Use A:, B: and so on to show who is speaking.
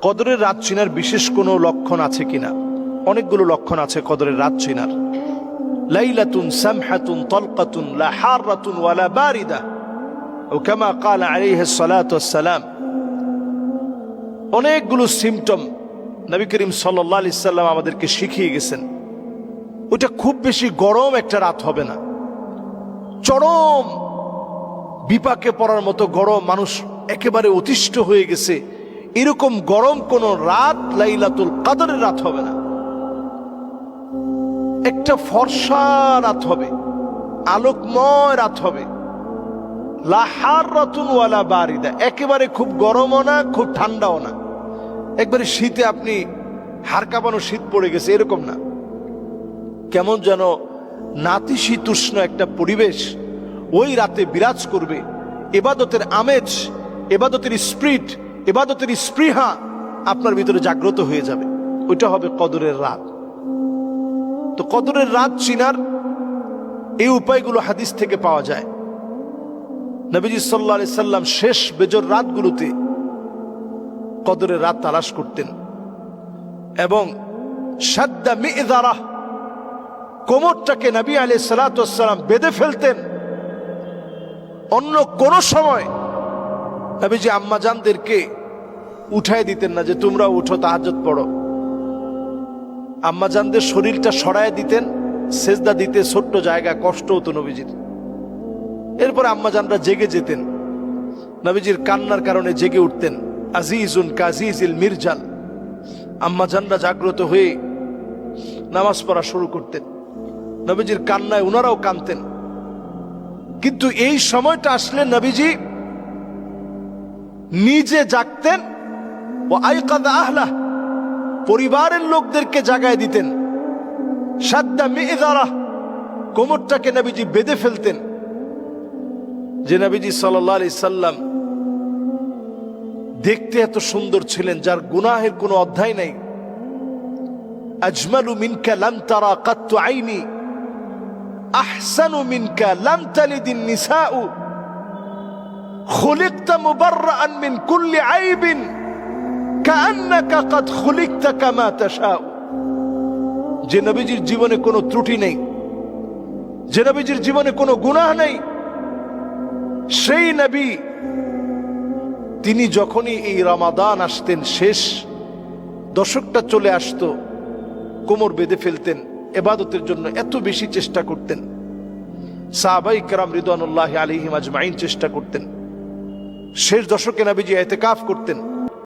A: কদরের রাত চিনার বিশেষ কোনো লক্ষণ আছে কিনা? অনেকগুলো লক্ষণ আছে কদরের রাত চিনার। লাইলাতুন সামহাতুন তালকাতুন লা হারাতুন ওয়ালা বারিদা ও কামা ক্বালা আলাইহিস সালাতু ওয়াস সালাম। অনেকগুলো সিম্পটম নবী করিম সাল্লাল্লাহু আলাইহি সাল্লাম আমাদেরকে শিখিয়ে গেছেন। ওটা খুব বেশি গরম একটা রাত হবে না, চরম বিপাকে পড়ার মতো গরম, মানুষ একেবারে অতিষ্ঠ হয়ে গেছে, এরকম গরম কোন রাত লাইলাতুল কদরের রাত হবে না। একটা ফর্সা রাত হবে, আলোকময় রাত হবে। লা হারাতুন ওয়ালা বারিদা, একেবারে খুব গরমও না খুব ঠান্ডাও না, একবারে শীতে আপনি হাড় কাঁপানো শীত পড়ে গেছে এরকম না। কেমন যেন নাতিশীতোষ্ণ একটা পরিবেশ ওই রাতে বিরাজ করবে। ইবাদতের আমেজ, ইবাদতের স্পিরিট, ইবাদতের স্পৃহা আপনার ভিতরে জাগ্রত হয়ে যাবে। ওইটা হবে কদরের রাত। তো কদরের রাত চিনার এই উপায়গুলো হাদিস থেকে পাওয়া যায়। নবীজি সাল্লাল্লাহু আলাইহি সাল্লাম শেষ বেজর রাতগুলোতে কদরের রাত তালাশ করতেন এবং সাদ্দা মি'যারা, কোমরটাকে নবী আলাইহিস সালাতু ওয়াস সালাম বেঁধে ফেলতেন। অন্য কোন সময় নবীজি আম্মাজানদেরকে উঠায় দিতেন না যে তোমরা উঠো তাহাজ্জুদ পড়ো। আম্মাজানদের শরীরটা সরায় দিতেন, সেজদা দিতে ছোট্ট জায়গা, কষ্ট হতো নবীজির। এরপর আম্মাজানরা জেগে যেতেন, নবীজির কান্নার কারণে জেগে উঠতেন। আজিজুন কাজিজিল মিরজাল, আম্মাজানরা জাগ্রত হয়ে নামাজ পড়া শুরু করতেন। নবীজির কান্নায় ওনারাও কাঁদতেন। কিন্তু এই সময়টা আসলে নবীজি নিজে জাগতেন ও আইকাযা আহলা, পরিবারের লোকদেরকে জাগায় দিতেন। সাদ্দা মি'যারা, কোমরটাকে নবীজি বেঁধে ফেলতেন। যে নবীজি সাল্লাল্লাহু আলাইহি সাল্লাম দেখতে এত সুন্দর ছিলেন, যার গুনাহের কোনো অধ্যায় নাই। আজমালু মিনকা লাম তারা কাত্তু আইনি, আহসানু মিনকা লাম তালিদিন নিসাউ, খুলিকতা মুবাররাআন মিন কুল্লি আইবিন কাআন্নাকা কাদ খুলিকতা কামা তাশাউ। যে নবীজির জীবনে কোনো ত্রুটি নেই, যে নবীজির জীবনে কোনো গুনাহ নেই, সেই নবী তিনি যখনই এই রমাদান আসতেন, শেষ দশকটা চলে আসতো, কোমর বেঁধে ফেলতেন, ইবাদতের জন্য এত বেশি চেষ্টা করতেন। সাহাবায়ে কেরাম রিদওয়ানুল্লাহি আলাইহিম আজমাইন চেষ্টা করতেন। শেষ দশকে নবীজি ইতিকাফ করতেন।